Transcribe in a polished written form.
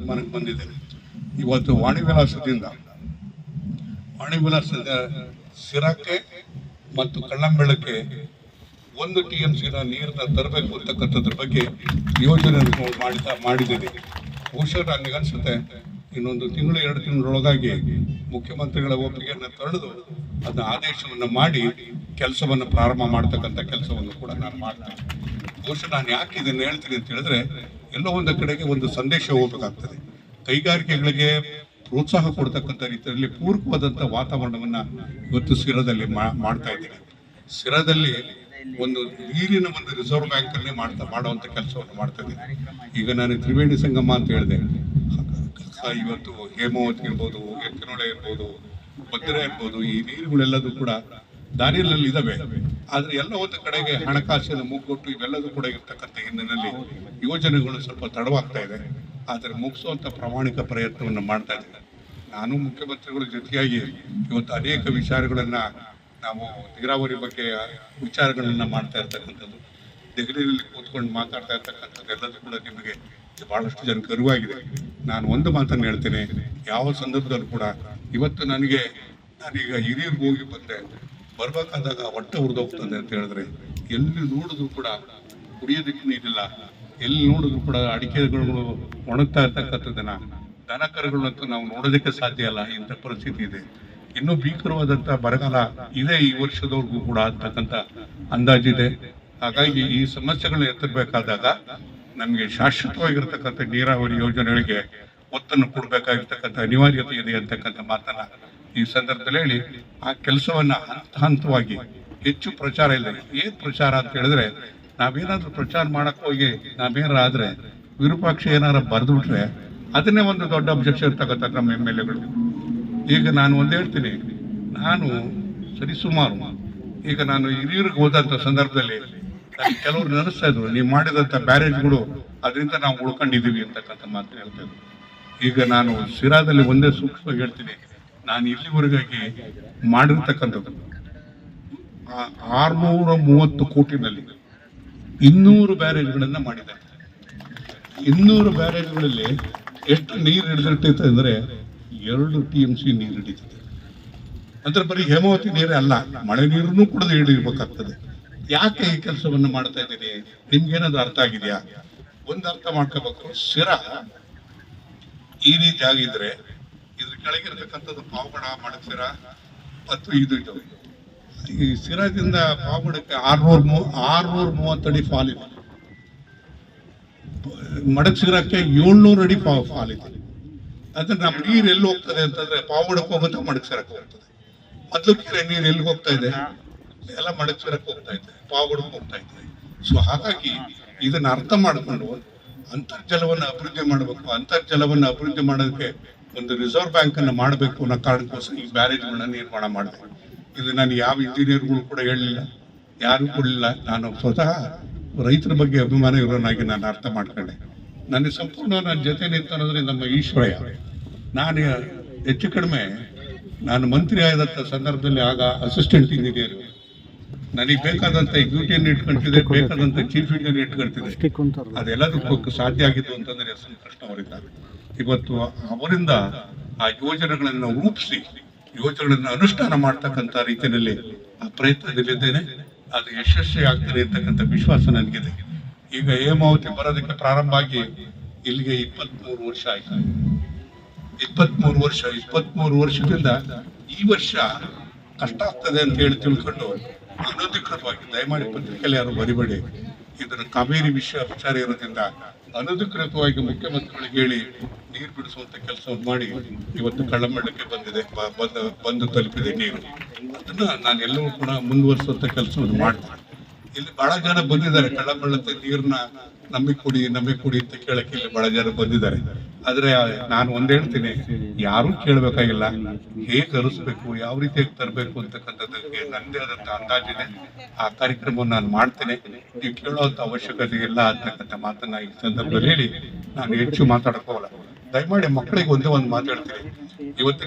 ತೀರ್ಮಾನಕ್ಕೆ ಬಂದಿದೆ. ಇವತ್ತು ವಾಣಿವಿಲಾಸದ ಸಿರಾಕ್ಕೆ ಮತ್ತು ಕಳ್ಳಂಬೆಳಕ್ಕೆ 1 TMC ನೀರನ್ನ ತರಬೇಕು ಅಂತಕ್ಕಂಥದ್ರ ಬಗ್ಗೆ ಯೋಜನೆ ಮಾಡಿದ್ದೇನೆ. ಬಹುಶಃ ನನಗೆ ಅನ್ಸುತ್ತೆ ಇನ್ನೊಂದು ತಿಂಗಳು 2 ತಿಂಗಳೊಳಗಾಗಿ ಮುಖ್ಯಮಂತ್ರಿಗಳ ಒಪ್ಪಿಗೆಯನ್ನು ತಡೆದು ಅದನ್ನ ಆದೇಶವನ್ನು ಮಾಡಿ ಕೆಲಸವನ್ನು ಪ್ರಾರಂಭ ಮಾಡ್ತಕ್ಕಂಥ ಕೆಲಸವನ್ನು ಕೂಡ ನಾನು ಮಾಡ್ತೇನೆ. ಬಹುಶಃ ನಾನು ಯಾಕೆ ಇದನ್ನು ಹೇಳ್ತೀನಿ ಅಂತ ಹೇಳಿದ್ರೆ, ಎಲ್ಲೋ ಒಂದು ಕಡೆಗೆ ಒಂದು ಸಂದೇಶ ಹೋಗಬೇಕಾಗ್ತದೆ. ಕೈಗಾರಿಕೆಗಳಿಗೆ ಪ್ರೋತ್ಸಾಹ ಕೊಡ್ತಕ್ಕಂಥ ರೀತಿಯಲ್ಲಿ ಪೂರಕವಾದಂಥ ವಾತಾವರಣವನ್ನ ಇವತ್ತು ಸಿರಾದಲ್ಲಿ ಮಾಡ್ತಾ ಇದ್ದೀನಿ. ಸಿರಾದಲ್ಲಿ ಒಂದು ನೀರಿನ ಒಂದು ರಿಸರ್ವ್ ಬ್ಯಾಂಕ್ ಅಲ್ಲಿ ಮಾಡುವಂತ ಕೆಲಸವನ್ನು ಮಾಡ್ತಾ ಇದ್ದೀನಿ. ಈಗ ನಾನು ತ್ರಿವೇಣಿ ಸಂಗಮ ಅಂತ ಹೇಳಿದೆ, ಇವತ್ತು ಹೇಮಾವತಿ ಇರ್ಬೋದು, ಎತ್ತಿನೊಳೆ ಇರ್ಬೋದು, ಭದ್ರಾ ಇರ್ಬೋದು, ಈ ನೀರುಗಳೆಲ್ಲದೂ ಕೂಡ ದಾರಿಯಲ್ಲಿ ಇದಾವೆ. ಆದ್ರೆ ಎಲ್ಲ ಒಂದು ಕಡೆಗೆ ಹಣಕಾಸಿನ ಮುಗ್ಗೊಟ್ಟು ಇವೆಲ್ಲದೂ ಕೂಡ ಇರ್ತಕ್ಕಂಥ ಹಿನ್ನೆಲೆಯಲ್ಲಿ ಯೋಜನೆಗಳು ಸ್ವಲ್ಪ ತಡವಾಗ್ತಾ ಇದೆ. ಆದರೆ ಮುಗಿಸುವಂತ ಪ್ರಾಮಾಣಿಕ ಪ್ರಯತ್ನವನ್ನು ಮಾಡ್ತಾ ಇದ್ದೇನೆ. ನಾನು ಮುಖ್ಯಮಂತ್ರಿಗಳ ಜೊತೆಯಾಗಿ ಇವತ್ತು ಅನೇಕ ವಿಚಾರಗಳನ್ನ ನಾವು ನೀರಾವರಿ ಬಗ್ಗೆ ವಿಚಾರಗಳನ್ನ ಮಾಡ್ತಾ ಇರ್ತಕ್ಕಂಥದ್ದು, ದೆಹಲಿಯಲ್ಲಿ ಕೂತ್ಕೊಂಡು ಮಾತಾಡ್ತಾ ಇರ್ತಕ್ಕಂಥದ್ದು ಎಲ್ಲದೂ ಕೂಡ ನಿಮಗೆ ಬಹಳಷ್ಟು ಜನಕ್ಕೆ ಅರಿವಾಗಿದೆ. ನಾನು ಒಂದು ಮಾತನ್ನು ಹೇಳ್ತೇನೆ, ಯಾವ ಸಂದರ್ಭದಲ್ಲೂ ಕೂಡ ಇವತ್ತು ನಾನೀಗ ಹಿರಿಯರ್ಗೆ ಹೋಗಿ ಬಂದೆ, ಬರ್ಬೇಕಾದಾಗ ಹೊಟ್ಟೆ ಹುರಿದೋಗ್ತದೆ ಅಂತ ಹೇಳಿದ್ರೆ, ಎಲ್ಲಿ ನೋಡಿದ್ರು ಕೂಡ ಕುಡಿಯೋದಕ್ಕೆ ನೀರಿಲ್ಲ, ಎಲ್ಲಿ ನೋಡಿದ್ರು ಕೂಡ ಅಡಿಕೆಗಳು ಒಣಗ್ತಾ ಇರ್ತಕ್ಕಂಥದ್ದನ್ನ, ದನ ಕರುಗಳಂತೂ ನಾವು ನೋಡೋದಕ್ಕೆ ಸಾಧ್ಯ ಇಲ್ಲ. ಇಂಥ ಪರಿಸ್ಥಿತಿ ಇದೆ. ಇನ್ನೂ ಭೀಕರವಾದಂಥ ಬರಗಾಲ ಇದೆ ಈ ವರ್ಷದವರೆಗೂ ಕೂಡ ಅಂತಕ್ಕಂಥ ಅಂದಾಜಿದೆ. ಹಾಗಾಗಿ ಈ ಸಮಸ್ಯೆಗಳನ್ನ ಎತ್ತಬೇಕಾದಾಗ ನಮಗೆ ಶಾಶ್ವತವಾಗಿರ್ತಕ್ಕಂಥ ನೀರಾವರಿ ಯೋಜನೆಗಳಿಗೆ ಒತ್ತನ್ನು ಕೊಡಬೇಕಾಗಿರ್ತಕ್ಕಂಥ ಅನಿವಾರ್ಯತೆ ಇದೆ ಅಂತಕ್ಕಂಥ ಮಾತನ್ನ ಈ ಸಂದರ್ಭದಲ್ಲಿ ಹೇಳಿ, ಆ ಕೆಲಸವನ್ನ ಹಂತವಾಗಿ ಹೆಚ್ಚು ಪ್ರಚಾರ ಇಲ್ಲ. ಏನ್ ಪ್ರಚಾರ ಅಂತ ಹೇಳಿದ್ರೆ, ನಾವೇನಾದ್ರೂ ಪ್ರಚಾರ ಮಾಡಕ್ ಹೋಗಿ ನಾವೇನಾರ ಆದ್ರೆ ವಿರೂಪಾಕ್ಷ ಏನಾರ ಬರೆದು ಬಿಟ್ರೆ ಅದನ್ನೇ ಒಂದು ದೊಡ್ಡ ಅಬ್ಜೆಕ್ಷನ್ ತಗೋತಾರೆ ನಮ್ಮ MLAಗಳು. ಈಗ ನಾನು ಒಂದು ಹೇಳ್ತೀನಿ, ನಾನು ಸರಿಸುಮಾರು ಈಗ ನಾನು ಹಿರಿಯೂರಿಗೆ ಹೋದಂಥ ಸಂದರ್ಭದಲ್ಲಿ ಕೆಲವರು ನೆನೆಸ್ತಾ ಇದ್ರು, ನೀವು ಮಾಡಿದಂಥ ಬ್ಯಾರೇಜ್ಗಳು ಅದರಿಂದ ನಾವು ಉಳ್ಕೊಂಡಿದ್ದೀವಿ ಅಂತಕ್ಕಂಥ ಮಾತು ಹೇಳ್ತಾ ಇದ್ರು. ಈಗ ನಾನು ಸಿರಾದಲ್ಲಿ ಒಂದೇ ಸೂಕ್ಷ್ಮವಾಗಿ ಹೇಳ್ತೀನಿ, ನಾನು ಇಲ್ಲಿವರೆಗಾಗಿ ಮಾಡಿರ್ತಕ್ಕಂಥದ್ದು 630 ಕೋಟಿನಲ್ಲಿ 200 ಬ್ಯಾರೇಜ್ಗಳನ್ನ ಮಾಡಿದೆ. 200 ಬ್ಯಾರೇಜ್ಗಳಲ್ಲಿ ಎಷ್ಟು ನೀರು ಹಿಡಿದಿರ್ತೈತೆ ಅಂದ್ರೆ 2 TMC ನೀರು ಹಿಡಿತದೆ. ಅಂದ್ರೆ ಬರೀ ಹೇಮಾವತಿ ನೀರೇ ಅಲ್ಲ, ಮಳೆ ನೀರನ್ನು ಕೂಡ ಹಿಡಿಬೇಕಾಗ್ತದೆ. ಯಾಕೆ ಈ ಕೆಲಸವನ್ನು ಮಾಡ್ತಾ ಇದ್ದೀನಿ, ನಿಮ್ಗೇನಾದ್ರು ಅರ್ಥ ಆಗಿದೆಯಾ? ಒಂದು ಅರ್ಥ ಮಾಡ್ಕೋಬೇಕು. ಸಿರಾ ಈ ರೀತಿ ಆಗಿದ್ರೆ ಇದ್ರ ಕೆಳಗಿರ್ತಕ್ಕಂಥದ್ದು ಪಾವಗಡ, ಮಡಕ್ಸಿರ ಮತ್ತು ಇದು ಈ ಸಿರಾದಿಂದ ಪಾವಗಡಕ್ಕೆ 630 ಅಡಿ ಫಾಲ್ ಇದೆ. ಮಡಕ್ಸಿರಕ್ಕೆ 700 ಅಡಿ ಫಾಲ್ ಇದೆ. ಅಂದ್ರೆ ನಮ್ಮ ನೀರು ಎಲ್ಲಿ ಹೋಗ್ತದೆ ಅಂತಂದ್ರೆ ಪಾವಗಡಕ್ಕೆ ಹೋಗುತ್ತೆ, ಮಡಕ್ಸಿರಕ್ಕೆ ಹೋಗ್ತದೆ. ಮೊದಲು ಕೆರೆ ನೀರು ಎಲ್ಲಿ ಹೋಗ್ತಾ ಇದೆ, ಎಲ್ಲ ಮಡಕ್ಸಿರಕ್ಕೆ ಹೋಗ್ತಾ ಇದೆ, ಪಾವಗಡಕ್ಕೆ ಹೋಗ್ತಾ ಇದೆ. ಸೊ ಹಾಗಾಗಿ ಇದನ್ನ ಅರ್ಥ ಮಾಡಿಕೊಂಡು ಅಂತರ್ಜಲವನ್ನು ಅಭಿವೃದ್ಧಿ ಮಾಡಬೇಕು. ಅಂತರ್ಜಲವನ್ನು ಅಭಿವೃದ್ಧಿ ಮಾಡೋದಕ್ಕೆ ಒಂದು ರಿಸರ್ವ್ ಬ್ಯಾಂಕ್ ಅನ್ನು ಮಾಡಬೇಕು ಅನ್ನೋ ಕಾರಣಕ್ಕೋಸ್ಕರ ಈ ಬ್ಯಾರೇಜ್ಗಳನ್ನ ನಿರ್ಮಾಣ ಮಾಡಿದೆ. ಇದು ನಾನು ಯಾವ ಇಂಜಿನಿಯರ್ಗಳು ಕೂಡ ಹೇಳಲಿಲ್ಲ, ಯಾರು ಕೊಡಲಿಲ್ಲ. ನಾನು ಸ್ವತಃ ರೈತರ ಬಗ್ಗೆ ಅಭಿಮಾನ ಇರೋನಾಗಿ ನಾನು ಅರ್ಥ ಮಾಡ್ಕೊಂಡೆ. ನನಗೆ ಸಂಪೂರ್ಣ ನನ್ನ ಜೊತೆ ನಿಂತನಂದ್ರೆ ನಮ್ಮ ಈಶ್ವರಯ್ಯ. ನಾನು ಹೆಚ್ಚು ಕಡಿಮೆ ನಾನು ಮಂತ್ರಿ ಆದಂಥ ಸಂದರ್ಭದಲ್ಲಿ ಆಗ ಅಸಿಸ್ಟೆಂಟ್ ಇಂಜಿನಿಯರ್, ನನಗೆ ಬೇಕಾದಂಥ ಎಕ್ಸಿಕ್ಯೂಟಿವ್ ಇಟ್ಕೊಳ್ತಿದ್ದೆ, ಬೇಕಾದಂಥ ಚೀಫ್ ಇಂಜಿನಿಯರ್ ಇಟ್ಕೊಳ್ತಿದ್ದೆ. ಅದೆಲ್ಲದಕ್ಕೂ ಸಾಧ್ಯ ಆಗಿದ್ದು ಅಂತಂದ್ರೆ ಎಸ್ ಎನ್ ಕೃಷ್ಣ ಅವರಿದ್ದಾರೆ. ಇವತ್ತು ಅವರಿಂದ ಆ ಯೋಜನೆಗಳನ್ನು ರೂಪಿಸಿ ಯೋಜನೆಗಳನ್ನ ಅನುಷ್ಠಾನ ಮಾಡ್ತಕ್ಕಂಥ ರೀತಿಯಲ್ಲಿ ಆ ಪ್ರಯತ್ನದಲ್ಲಿದ್ದೇನೆ. ಅದು ಯಶಸ್ವಿ ಆಗ್ತದೆ ಅಂತಕ್ಕಂಥ ವಿಶ್ವಾಸ ನನಗಿದೆ. ಈಗ ಹೇಮಾವತಿ ಬರೋದಕ್ಕೆ ಪ್ರಾರಂಭ ಆಗಿ ಇಲ್ಲಿಗೆ 23 ವರ್ಷ ಆಯ್ತು. 23 ವರ್ಷದಿಂದ ಈ ವರ್ಷ ಕಷ್ಟ ಆಗ್ತದೆ ಅಂತ ಹೇಳಿ ತಿಳ್ಕೊಂಡು ಅನಧಿಕೃತವಾಗಿ, ದಯಮಾಡಿ ಪತ್ರಿಕೆಯಲ್ಲಿ ಯಾರು ಬರಿಬೇಡಿ, ಇದನ್ನು ಕಾವೇರಿ ವಿಚಾರ ಇರೋದ್ರಿಂದ ಅನಧಿಕೃತವಾಗಿ ಮುಖ್ಯಮಂತ್ರಿಗಳಿಗೆ ಹೇಳಿ ನೀರು ಬಿಡಿಸುವಂತ ಕೆಲಸವನ್ನು ಮಾಡಿ ಇವತ್ತು ಕಳ್ಳಂಬೆಳಕ್ಕೆ ಬಂದು ತಲುಪಿದೆ ನೀರು. ಅದನ್ನ ನಾನು ಎಲ್ಲವೂ ಕೂಡ ಮುಂದುವರಿಸುವಂತ ಕೆಲಸವನ್ನು ಮಾಡ್ತೀನಿ. ಇಲ್ಲಿ ಬಹಳ ಜನ ಬಂದಿದ್ದಾರೆ, ಕಳ್ಳಂಬೆಳಕ್ಕೆ ನೀರನ್ನ ನಮಗೆ ಕೊಡಿ ಅಂತ ಕೇಳಕ್ಕೆ ಇಲ್ಲಿ ಬಹಳ ಜನ ಬಂದಿದ್ದಾರೆ. ಆದ್ರೆ ನಾನು ಒಂದ್ ಹೇಳ್ತೀನಿ, ಯಾರು ಕೇಳ್ಬೇಕಾಗಿಲ್ಲ, ಹೇಗೆ ಹರಿಸ್ಬೇಕು, ಯಾವ ರೀತಿಯಾಗಿ ತರಬೇಕು ಅಂತಕ್ಕಂಥದ್ದಕ್ಕೆ ನನ್ನದೇ ಆದಂತ ಅಂದಾಜಿದೆ. ಆ ಕಾರ್ಯಕ್ರಮವನ್ನು ನಾನು ಮಾಡ್ತೇನೆ. ನೀವು ಕೇಳುವಂತ ಅವಶ್ಯಕತೆ ಇಲ್ಲ ಅಂತಕ್ಕಂಥ ಮಾತನ್ನ ಈ ಸಂದರ್ಭದಲ್ಲಿ ಹೇಳಿ ನಾನು ಹೆಚ್ಚು ಮಾತಾಡಕ್ ಹೋಗಲ್ಲ. ದಯಮಾಡಿ ಮಕ್ಕಳಿಗೆ ಒಂದೇ ಒಂದು ಮಾತು ಹೇಳ್ತೀನಿ. ಇವತ್ತಿನ